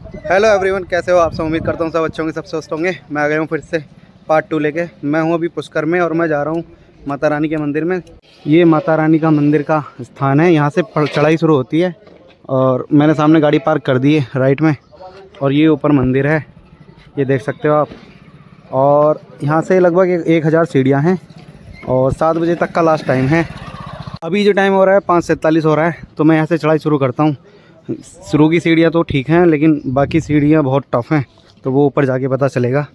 Hello everyone, कैसे हो आप सब। उम्मीद करता हूँ सब अच्छे होंगे, सब स्वस्थ होंगे। मैं आ गया हूँ फिर से पार्ट 2 लेके। मैं हूँ अभी पुष्कर में और मैं जा रहा हूँ माता रानी के मंदिर में। ये माता रानी का मंदिर का स्थान है, यहाँ से चढ़ाई शुरू होती है और मैंने सामने गाड़ी पार्क कर दी है राइट में। और ये ऊपर मंदिर है, ये देख सकते हो आप। और यहाँ से लगभग 1000 सीढ़ियाँ हैं और 7 बजे तक का लास्ट टाइम है। अभी जो टाइम हो रहा है 5:47 हो रहा है, तो मैं यहाँ से चढ़ाई शुरू करता हूँ। शुरू की सीढ़ियाँ तो ठीक हैं लेकिन बाकी सीढ़ियाँ बहुत टफ़ हैं, तो वो ऊपर जाके पता चलेगा।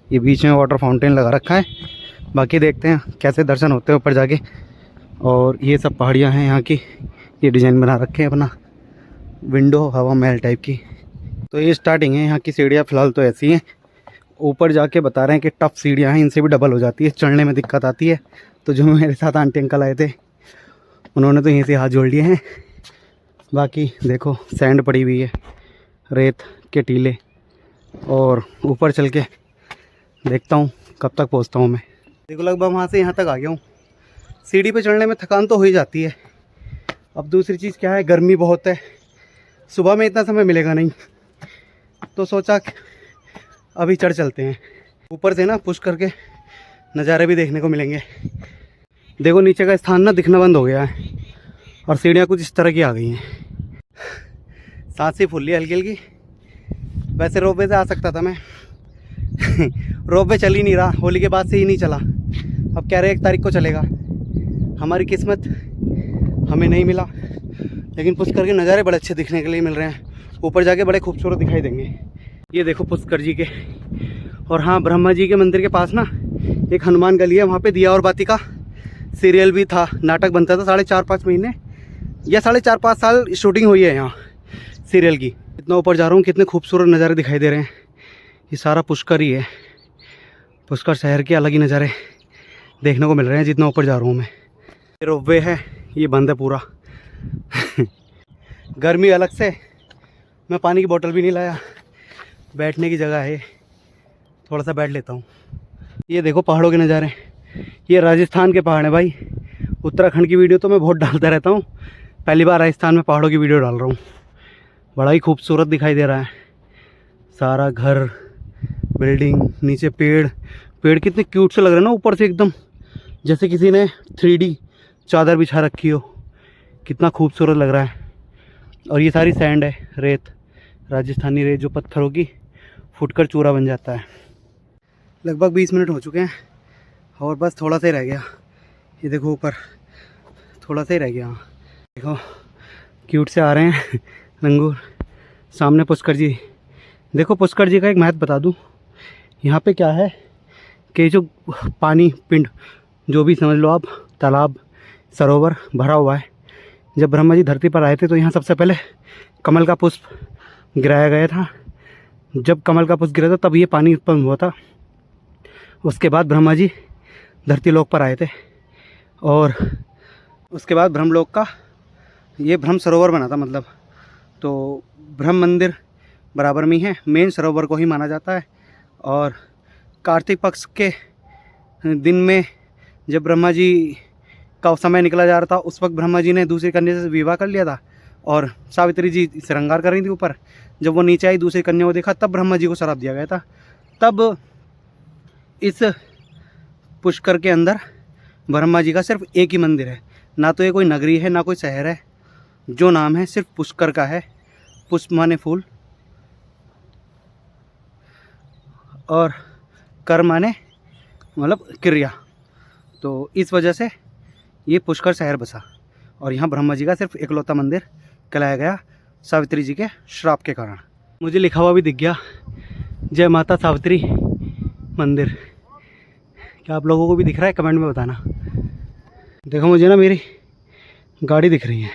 ये बीच में वाटर फाउंटेन लगा रखा है, बाकी देखते हैं कैसे दर्शन होते हैं ऊपर जाके। और ये सब पहाड़ियाँ हैं यहाँ की, ये डिज़ाइन बना रखे हैं अपना विंडो हवा महल टाइप की। तो ये स्टार्टिंग है यहाँ की सीढ़ियाँ, फ़िलहाल तो ऐसी हैं। ऊपर जाके बता रहे हैं कि टफ़ सीढ़ियाँ हैं, इनसे भी डबल हो जाती है, चढ़ने में दिक्कत आती है। तो जो मेरे साथ आंटी अंकल आए थे उन्होंने तो यहीं से हाथ जोड़ लिए हैं। बाकी देखो सैंड पड़ी हुई है, रेत के टीले। और ऊपर चल के देखता हूँ कब तक पहुँचता हूँ मैं। देखो लगभग वहाँ से यहाँ तक आ गया हूँ। सीढ़ी पे चढ़ने में थकान तो हो ही जाती है। अब दूसरी चीज़ क्या है, गर्मी बहुत है, सुबह में इतना समय मिलेगा नहीं, तो सोचा कि अभी चढ़ चलते हैं। ऊपर से ना पुश करके नज़ारे भी देखने को मिलेंगे। देखो नीचे का स्थान ना दिखना बंद हो गया है और सीढ़ियाँ कुछ इस तरह की आ गई हैं। सांस से फूल ली हल्की हल्की। वैसे रोपवे से आ सकता था मैं रोपवे चल ही नहीं रहा, होली के बाद से ही नहीं चला। अब कह रहे 1 तारीख को चलेगा। हमारी किस्मत हमें नहीं मिला, लेकिन पुष्कर के नज़ारे बड़े अच्छे दिखने के लिए मिल रहे हैं। ऊपर जाके बड़े खूबसूरत दिखाई देंगे। ये देखो पुष्कर जी के। और हाँ, ब्रह्मा जी के मंदिर के पास ना एक हनुमान गली है, वहाँ पे दिया और बाती का सीरियल भी था, नाटक बनता था। 4.5 महीने या 4.5 साल शूटिंग हुई है यहाँ सीरियल की। इतना ऊपर जा रहा हूँ, कितने खूबसूरत नज़ारे दिखाई दे रहे हैं। ये सारा पुष्कर ही है, पुष्कर शहर के अलग ही नज़ारे देखने को मिल रहे हैं जितना ऊपर जा रहा हूँ मैं। ये रोपवे है, ये बंद है पूरा गर्मी अलग से। मैं पानी की बोतल भी नहीं लाया, बैठने की जगह है, थोड़ा सा बैठ लेता हूँ। ये देखो पहाड़ों के नज़ारे, ये राजस्थान के पहाड़ हैं भाई। उत्तराखंड की वीडियो तो मैं बहुत डालता रहता हूँ, पहली बार राजस्थान में पहाड़ों की वीडियो डाल रहा हूँ। बड़ा ही खूबसूरत दिखाई दे रहा है सारा घर, बिल्डिंग, नीचे पेड़। पेड़ कितने क्यूट से लग रहे हैं ना ऊपर से, एकदम जैसे किसी ने 3D चादर बिछा रखी हो। कितना खूबसूरत लग रहा है। और ये सारी सैंड है, रेत, राजस्थानी रेत जो पत्थरों की फुटकर चूरा बन जाता है। लगभग 20 मिनट हो चुके हैं और बस थोड़ा सा ही रह गया। ये देखो ऊपर थोड़ा सा ही रह गया। देखो क्यूट से आ रहे हैं लंगूर। सामने पुष्कर जी। देखो पुष्कर जी का एक महत्व बता दूं, यहाँ पे क्या है कि जो पानी पिंड जो भी समझ लो आप, तालाब सरोवर भरा हुआ है। जब ब्रह्मा जी धरती पर आए थे तो यहाँ सबसे पहले कमल का पुष्प गिराया गया था। जब कमल का पुष्प गिरा था तब ये पानी उत्पन्न हुआ था। उसके बाद ब्रह्मा जी धरती लोक पर आए थे और उसके बाद ब्रह्मलोक का ये ब्रह्म सरोवर बना था। मतलब तो ब्रह्म मंदिर बराबर में ही है, मेन सरोवर को ही माना जाता है। और कार्तिक पक्ष के दिन में जब ब्रह्मा जी का समय निकला जा रहा था, उस वक्त ब्रह्मा जी ने दूसरी कन्या से विवाह कर लिया था और सावित्री जी श्रृंगार कर रही थी ऊपर। जब वो नीचे आई, दूसरी कन्या को देखा, तब ब्रह्मा जी को श्राप दिया गया था। तब इस पुष्कर के अंदर ब्रह्मा जी का सिर्फ एक ही मंदिर है, ना तो ये कोई नगरी है ना कोई शहर है। जो नाम है सिर्फ पुष्कर का है। पुष्प माने फूल और कर माने मतलब क्रिया। तो इस वजह से ये पुष्कर शहर बसा और यहाँ ब्रह्मा जी का सिर्फ इकलौता मंदिर कहलाया गया सावित्री जी के श्राप के कारण। मुझे लिखा हुआ भी दिख गया, जय माता सावित्री मंदिर। क्या आप लोगों को भी दिख रहा है? कमेंट में बताना। देखो मुझे ना मेरी गाड़ी दिख रही है,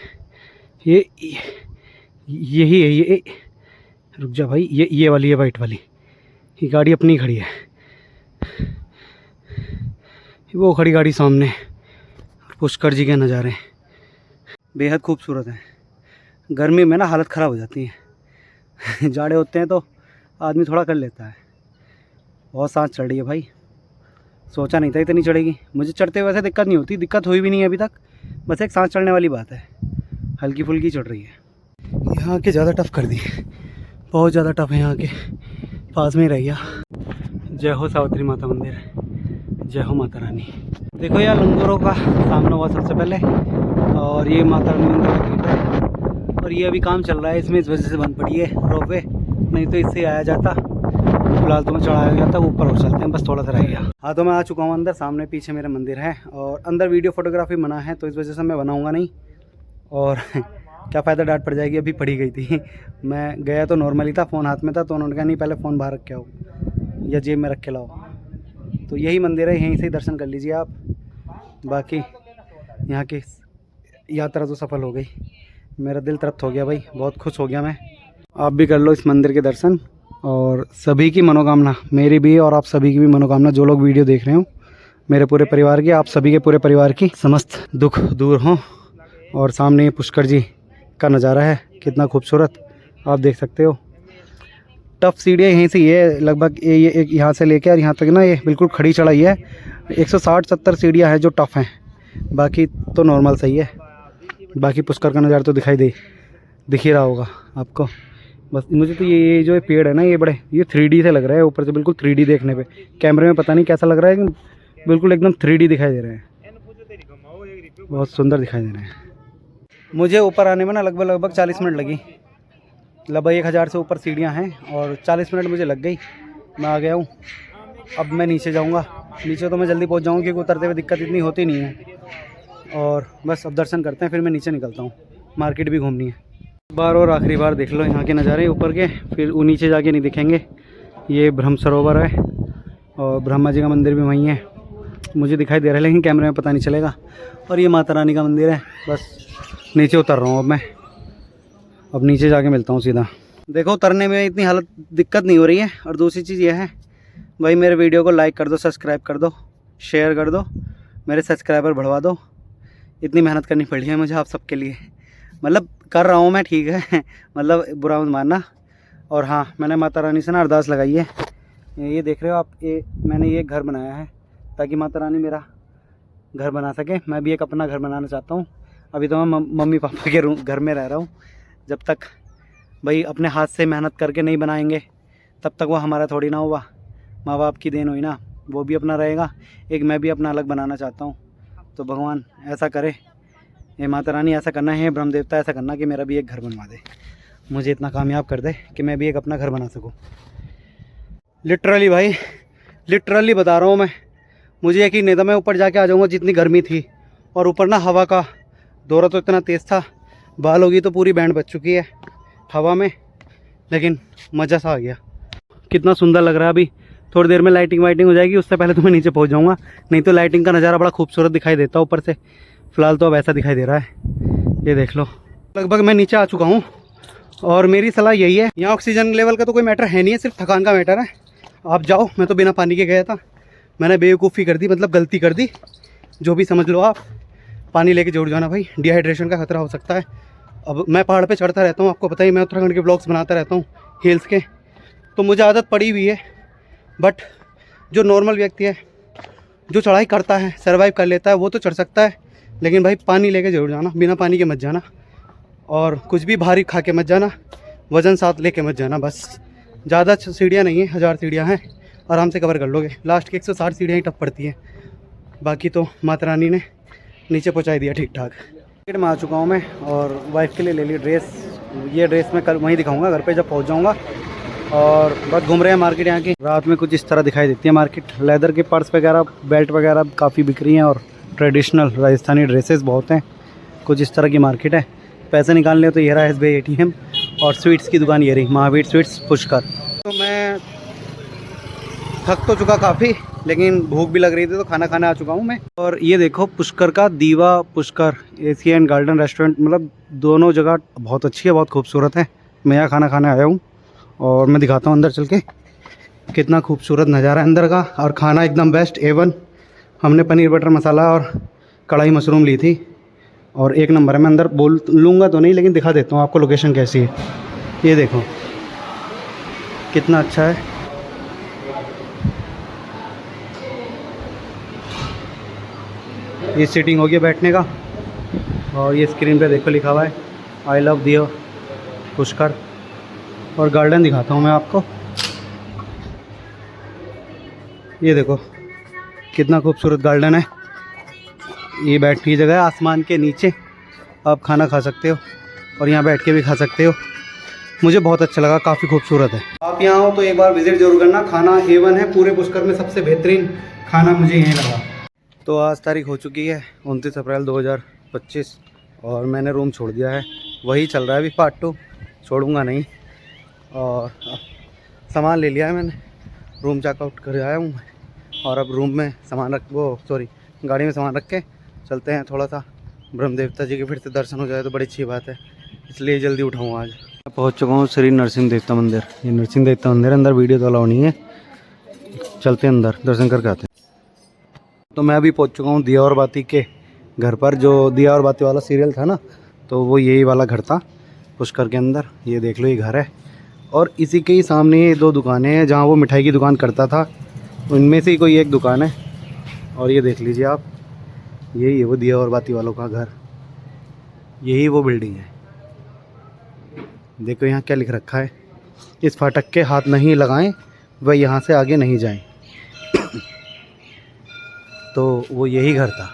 यही है ये। रुक जा भाई, ये वाली है, वाइट वाली। ये गाड़ी अपनी खड़ी है, वो खड़ी गाड़ी सामने। पुष्कर जी के नज़ारे बेहद खूबसूरत हैं। गर्मी में ना हालत ख़राब हो जाती है जाड़े होते हैं तो आदमी थोड़ा कर लेता है। बहुत सांस चढ़ रही है भाई, सोचा नहीं था इतनी चढ़ेगी। मुझे चढ़ते हुए वैसे दिक्कत नहीं होती, दिक्कत हुई भी नहीं है अभी तक। बस एक सांस चढ़ने वाली बात है, हल्की फुल्की चढ़ रही है। यहाँ के ज़्यादा टफ कर दी बहुत ज़्यादा टफ है यहाँ के, पास में ही रह गया। जय हो सावित्री माता मंदिर, जय हो माता रानी। देखो यार लंगूरों का सामना हुआ सबसे पहले, और ये माता रानी मंदिर का गेट है, और ये अभी काम चल रहा है इसमें, इस वजह से बंद पड़ी है रोपवे, नहीं तो इससे आया जाता। फिलहाल तो मैं चढ़ाया जाता, ऊपर और चलते हैं, बस थोड़ा सा रह गया। हाँ तो मैं आ चुका हूँ अंदर, सामने पीछे मेरा मंदिर है, और अंदर वीडियो फोटोग्राफी मना है, तो इस वजह से मैं बनाऊँगा नहीं। और क्या फ़ायदा, डांट पड़ जाएगी, अभी पड़ी गई थी। मैं गया तो नॉर्मली था, फ़ोन हाथ में था, तो उन्होंने कहा नहीं पहले फ़ोन बाहर रख के आओ या जेब में रख के लाओ। तो यही मंदिर है, यहीं से ही दर्शन कर लीजिए आप। बाकी यहाँ की यात्रा तो सफल हो गई, मेरा दिल तृप्त हो गया भाई, बहुत खुश हो गया मैं। आप भी कर लो इस मंदिर के दर्शन, और सभी की मनोकामना, मेरी भी और आप सभी की भी मनोकामना, जो लोग वीडियो देख रहे हो, मेरे पूरे परिवार की, आप सभी के पूरे परिवार की समस्त दुख दूर हों। और सामने पुष्कर जी का नज़ारा है, कितना खूबसूरत आप देख सकते हो। टफ सीढ़ियाँ यहीं से ये लगभग ये एक यहाँ से लेके और यहाँ तक ना, ये बिल्कुल खड़ी चढ़ाई है। 160-70 सीढ़ियाँ हैं जो टफ़ हैं, बाकी तो नॉर्मल सही है। बाकी पुष्कर का नज़ारा तो दिख ही रहा होगा आपको। बस मुझे तो ये जो पेड़ है ना, ये बड़े, ये 3D से लग रहा है ऊपर से, बिल्कुल 3D देखने पे। कैमरे में पता नहीं कैसा लग रहा है, कि बिल्कुल एकदम 3D दिखाई दे रहे हैं, बहुत सुंदर दिखाई दे रहे हैं। मुझे ऊपर आने में ना लगभग 40 मिनट लगी, लगभग 1000 से ऊपर सीढ़ियाँ हैं, और 40 मिनट मुझे लग गई, मैं आ गया हूँ। अब मैं नीचे जाऊँगा, नीचे तो मैं जल्दी पहुँच जाऊँगा, क्योंकि उतरते हुए दिक्कत इतनी होती नहीं है। और बस अब दर्शन करते हैं, फिर मैं नीचे निकलता हूँ, मार्केट भी घूमनी है। एक बार और आखिरी बार देख लो यहाँ के नज़ारे ऊपर के, फिर वो नीचे जाके नहीं दिखेंगे। ये ब्रह्म सरोवर है, और ब्रह्मा जी का मंदिर भी वहीं है, मुझे दिखाई दे रहा है, लेकिन कैमरे में पता नहीं चलेगा। और ये माता रानी का मंदिर है। बस नीचे उतर रहा हूँ अब मैं, अब नीचे जाके मिलता हूँ सीधा। देखो उतरने में इतनी हालत दिक्कत नहीं हो रही है। और दूसरी चीज़ ये है भाई, मेरे वीडियो को लाइक कर दो, सब्सक्राइब कर दो, शेयर कर दो, मेरे सब्सक्राइबर बढ़वा दो। इतनी मेहनत करनी पड़ी है मुझे आप सबके लिए, मतलब कर रहा हूँ मैं, ठीक है मतलब बुरा मत मानना। और हाँ, मैंने माता रानी से ना अरदास लगाई है, ये देख रहे हो आप, ये मैंने ये घर बनाया है ताकि माता रानी मेरा घर बना सके। मैं भी एक अपना घर बनाना चाहता हूँ। अभी तो मैं मम्मी पापा के घर में रह रहा हूँ। जब तक भाई अपने हाथ से मेहनत करके नहीं बनाएंगे, तब तक वो हमारा थोड़ी ना होगा। माँ बाप की देन हुई ना, वो भी अपना रहेगा, एक मैं भी अपना अलग बनाना चाहता हूँ। तो भगवान ऐसा करे, ये माता रानी ऐसा करना है, ब्रह्म देवता ऐसा करना कि मेरा भी एक घर बनवा दे, मुझे इतना कामयाब कर दे कि मैं भी एक अपना घर बना सकूँ। लिटरली भाई, लिटरली बता रहा हूँ मैं, मुझे यकीन नहीं था मैं ऊपर जाके आ जाऊँगा, जितनी गर्मी थी। और ऊपर ना हवा का दौरा तो इतना तेज़ था, बालों की तो पूरी बैंड बच चुकी है हवा में, लेकिन मज़ा सा आ गया। कितना सुंदर लग रहा है। अभी थोड़ी देर में लाइटिंग वाइटिंग हो जाएगी, उससे पहले तो मैं नीचे पहुंच जाऊंगा, नहीं तो लाइटिंग का नज़ारा बड़ा खूबसूरत दिखाई देता है ऊपर से। फ़िलहाल तो अब ऐसा दिखाई दे रहा है, ये देख लो। लगभग मैं नीचे आ चुका हूँ, और मेरी सलाह यही है, यहाँ ऑक्सीजन लेवल का तो कोई मैटर है नहीं है, सिर्फ थकान का मैटर है। आप जाओ, मैं तो बिना पानी के गया था, मैंने बेवकूफ़ी कर दी, मतलब गलती कर दी, जो भी समझ लो आप। पानी लेके जरूर जाना भाई, डिहाइड्रेशन का खतरा हो सकता है। अब मैं पहाड़ पे चढ़ता रहता हूँ, आपको पता ही, मैं उत्तराखंड के ब्लॉग्स बनाता रहता हूँ हिल्स के, तो मुझे आदत पड़ी हुई है। बट जो नॉर्मल व्यक्ति है, जो चढ़ाई करता है, सर्वाइव कर लेता है, वो तो चढ़ सकता है, लेकिन भाई पानी लेके जरूर जाना, बिना पानी के मत जाना, और कुछ भी भारी खा के मत जाना, वज़न साथ लेके मत जाना। बस ज़्यादा सीढ़ियाँ नहीं है, 1000 सीढ़ियाँ हैं, आराम से कवर कर लोगे। लास्ट की 160 सीढ़ियाँ ही टप पड़ती हैं, बाकी तो माता रानी ने नीचे पहुँचा दिया ठीक ठाक। मार्केट में आ चुका हूँ मैं, और वाइफ के लिए ले ली ड्रेस। ये ड्रेस मैं कल वहीं दिखाऊंगा घर पे जब पहुँच जाऊँगा। और बस घूम रहे हैं मार्केट यहाँ की। रात में कुछ इस तरह दिखाई देती है मार्केट। लेदर के पर्स वगैरह, बेल्ट वगैरह काफ़ी बिक रही हैं, और ट्रेडिशनल राजस्थानी ड्रेसेस बहुत हैं। कुछ इस तरह की मार्केट है। पैसे निकालने हो तो ये रहा SBI ATM, और स्वीट्स की दुकान ये रही, महावीर स्वीट्स पुष्कर। तो मैं थक तो चुका काफ़ी, लेकिन भूख भी लग रही थी, तो खाना खाने आ चुका हूँ मैं। और ये देखो पुष्कर का दीवा Pushkar AC and garden restaurant, मतलब दोनों जगह बहुत अच्छी है, बहुत खूबसूरत है। मैं यहाँ खाना खाने आया हूँ, और मैं दिखाता हूँ अंदर चल के कितना खूबसूरत नज़ारा है अंदर का। और खाना एकदम बेस्ट A1। हमने पनीर बटर मसाला और कढ़ाई मशरूम ली थी, और एक नंबर है। मैं अंदर बोल लूँगा तो नहीं, लेकिन दिखा देता हूँ आपको लोकेशन कैसी है। ये देखो कितना अच्छा है। ये सीटिंग होगी बैठने का, और ये स्क्रीन पे देखो लिखा हुआ है I लव दियो पुष्कर। और गार्डन दिखाता हूँ मैं आपको। ये देखो कितना खूबसूरत गार्डन है। ये बैठ की जगह है आसमान के नीचे, आप खाना खा सकते हो और यहाँ बैठ के भी खा सकते हो। मुझे बहुत अच्छा लगा, काफ़ी खूबसूरत है। आप यहाँ हो तो एक बार विज़िट जरूर करना। खाना A1 है, पूरे पुष्कर में सबसे बेहतरीन खाना मुझे यहीं लगा। तो आज तारीख हो चुकी है 29 अप्रैल 2025 और मैंने रूम छोड़ दिया है। वही चल रहा है अभी पार्ट 2, छोड़ूंगा नहीं। और सामान ले लिया है मैंने, रूम चेकआउट कर आया हूँ और अब रूम में सामान गाड़ी में सामान रख के चलते हैं। थोड़ा सा ब्रह्म देवता जी के फिर से दर्शन हो जाए तो बड़ी अच्छी बात है, इसलिए जल्दी उठाऊँ आज। पहुंच चुका हूँ श्री नरसिंह देवता मंदिर। ये नरसिंह देवता मंदिर, अंदर वीडियो तो अलाउ नहीं है, चलते हैं अंदर दर्शन करके आते हैं। तो मैं अभी पहुंच चुका हूँ दिया और बाती के घर पर। जो दिया और बाती वाला सीरियल था ना, तो वो यही वाला घर था पुष्कर के अंदर। ये देख लो, ये घर है और इसी के ही सामने ये 2 दुकानें हैं जहाँ वो मिठाई की दुकान करता था, उनमें से ही कोई एक दुकान है। और ये देख लीजिए आप, यही है वो दिया और बाती वालों का घर, यही वो बिल्डिंग है। देखो यहाँ क्या लिख रखा है, इस फाटक के हाथ नहीं लगाएं, वह यहाँ से आगे नहीं जाएं। तो वो यही घर था।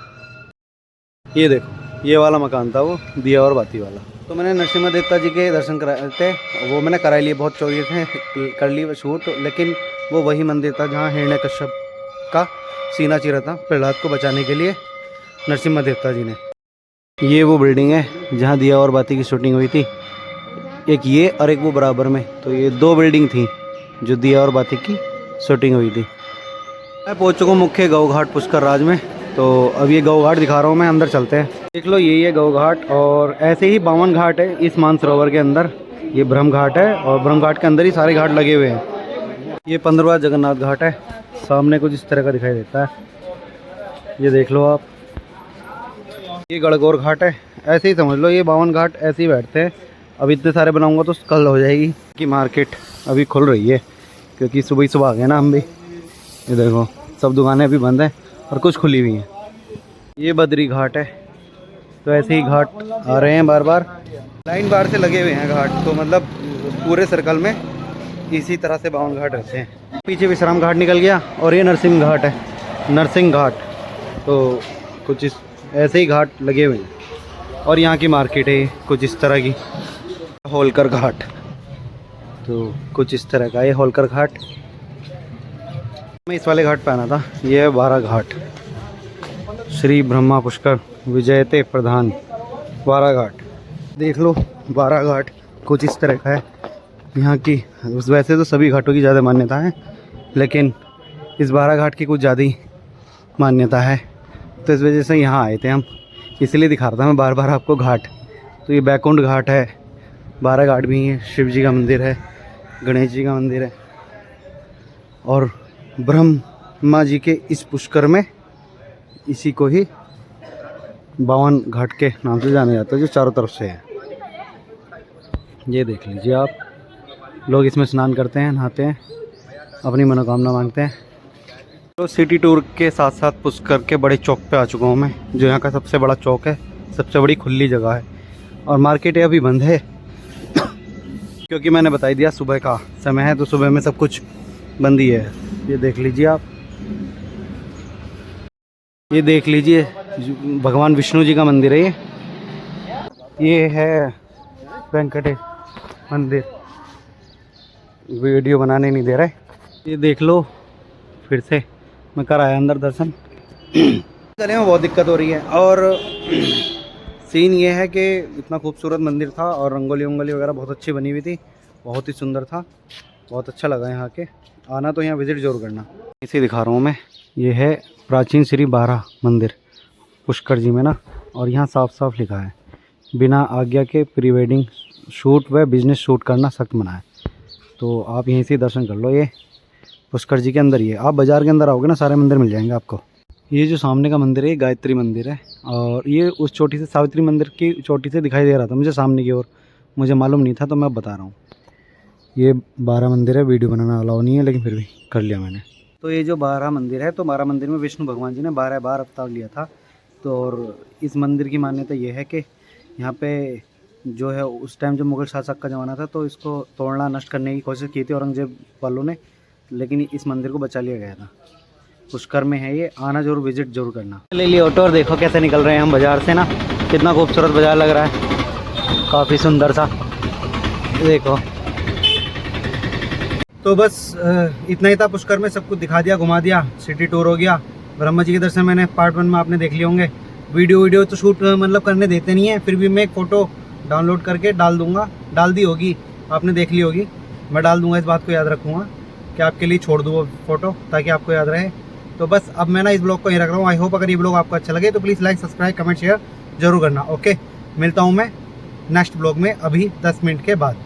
ये देखो, ये वाला मकान था वो दिया और बाती वाला। तो मैंने नरसिम्हा देवता जी के दर्शन कराए थे, वो मैंने करा लिए, बहुत चोरी थे, कर ली शूट। लेकिन वो वही मंदिर था जहाँ हिरण्यकश्यप का सीना चीरा था प्रहलाद को बचाने के लिए नरसिम्हा देवता जी ने। ये वो बिल्डिंग है जहाँ दिया और बाती की शूटिंग हुई थी, एक ये और एक वो बराबर में। तो ये 2 बिल्डिंग थी जो दिया और बाती की शूटिंग हुई थी। मैं पहुंच चुका हूँ मुख्य गौ घाट पुष्कर राज में। तो अब ये गौ घाट दिखा रहा हूँ मैं, अंदर चलते हैं। देख लो, यही है गौ घाट और ऐसे ही 52 घाट है इस मानसरोवर के अंदर। ये ब्रह्म घाट है और ब्रह्म घाट के अंदर ही सारे घाट लगे हुए हैं। ये 15वां जगन्नाथ घाट है, सामने कुछ इस तरह का दिखाई देता है, ये देख लो आप। ये गणगौर घाट है, ऐसे ही समझ लो, ये 52 घाट ऐसे ही बैठते हैं। अब इतने सारे बनाऊंगा तो कल हो जाएगी। कि मार्केट अभी खुल रही है क्योंकि सुबह ही सुबह आ गए ना हम भी। ये देखो, सब दुकानें अभी बंद हैं और कुछ खुली हुई हैं। ये बद्री घाट है। तो ऐसे ही घाट आ रहे हैं बार बार, लाइन बार से लगे हुए हैं घाट। तो मतलब पूरे सर्कल में इसी तरह से 52 घाट रहते हैं। पीछे विश्राम घाट निकल गया और ये नरसिंह घाट है, नरसिंह घाट। तो कुछ इस ऐसे ही घाट लगे हुए हैं और यहाँ की मार्केट है कुछ इस तरह की। होलकर घाट, तो कुछ इस तरह का ये होलकर घाट। मैं इस वाले घाट पे आना था। ये है 12 घाट, श्री ब्रह्मा पुष्कर विजयते प्रधान 12 घाट। देख लो 12 घाट कुछ इस तरह का है यहाँ की। वैसे तो सभी घाटों की ज़्यादा मान्यता है, लेकिन इस 12 घाट की कुछ ज़्यादा ही मान्यता है। तो इस वजह से यहाँ आए थे हम, इसलिए दिखा रहा था मैं बार बार आपको घाट। तो ये बैकुंठ घाट है, 12 घाट भी हैं। शिव जी का मंदिर है, गणेश जी का मंदिर है और ब्रह्मा जी के इस पुष्कर में इसी को ही 52 घाट के नाम से जाना जाता है, जो चारों तरफ से है। ये देख लीजिए आप, लोग इसमें स्नान करते हैं, नहाते हैं, अपनी मनोकामना मांगते हैं। तो सिटी टूर के साथ साथ पुष्कर के बड़े चौक पे आ चुका हूँ मैं, जो यहाँ का सबसे बड़ा चौक है, सबसे बड़ी खुली जगह है। और मार्केट अभी बंद है क्योंकि मैंने बता दिया सुबह का समय है, तो सुबह में सब कुछ बंद ही है। ये देख लीजिए आप, ये देख लीजिए भगवान विष्णु जी का मंदिर है ये है वेंकटेश मंदिर। वीडियो बनाने नहीं दे रहा है। ये देख लो, फिर से मैं कर आया अंदर दर्शन। चले में बहुत दिक्कत हो रही है और सीन ये है कि इतना खूबसूरत मंदिर था और रंगोली वंगोली वगैरह बहुत अच्छी बनी हुई थी, बहुत ही सुंदर था, बहुत अच्छा लगा यहाँ के आना। तो यहाँ विज़िट जरूर करना। इसे दिखा रहा हूँ मैं, ये है प्राचीन श्री 12 मंदिर पुष्कर जी में ना। और यहाँ साफ साफ लिखा है, बिना आज्ञा के प्री वेडिंग शूट व बिजनेस शूट करना सख्त मना है। तो आप यहीं से दर्शन कर लो। ये पुष्कर जी के अंदर ही है, आप बाज़ार के अंदर आओगे ना सारे मंदिर मिल जाएंगे आपको। ये जो सामने का मंदिर है, गायत्री मंदिर है और ये उस चोटी से, सावित्री मंदिर की चोटी से दिखाई दे रहा था मुझे सामने की ओर, मुझे मालूम नहीं था तो मैं बता रहा हूँ। ये 12 मंदिर है, वीडियो बनाना अलाउ नहीं है लेकिन फिर भी कर लिया मैंने। तो ये जो 12 मंदिर है, तो 12 मंदिर में विष्णु भगवान जी ने 12 बार अवतार लिया था। तो और इस मंदिर की मान्यता ये है कि यहाँ पे जो है उस टाइम जब मुग़ल शासक का ज़माना था तो इसको तोड़ना नष्ट करने की कोशिश की थी औरंगज़ेब वालों ने, लेकिन इस मंदिर को बचा लिया गया था। पुष्कर में है ये, आना जरूर, विजिट जरूर करना। ले लिए ऑटो और देखो कैसे निकल रहे हैं हम बाज़ार से ना, कितना खूबसूरत बाज़ार लग रहा है, काफ़ी सुंदर सा, देखो। तो बस इतना ही था, पुष्कर में सब कुछ दिखा दिया, घुमा दिया, सिटी टूर हो गया। ब्रह्मा जी के दर्शन मैंने पार्ट 1 में आपने देख लिए होंगे। वीडियो तो शूट मतलब करने देते नहीं है, फिर भी मैं एक फ़ोटो डाउनलोड करके डाल दूंगा, डाल दी होगी, आपने देख ली होगी, मैं डाल दूंगा। इस बात को याद रखूँगा कि आपके लिए छोड़ दूँ वो फ़ोटो, ताकि आपको याद रहे। तो बस अब मैं ना इस ब्लॉग को यहीं रख रहा हूँ। आई होप अगर ये ब्लॉग आपको अच्छा लगे तो please like, subscribe, comment, share जरूर करना। ओके, मिलता हूँ मैं नेक्स्ट ब्लॉग में अभी 10 मिनट के बाद।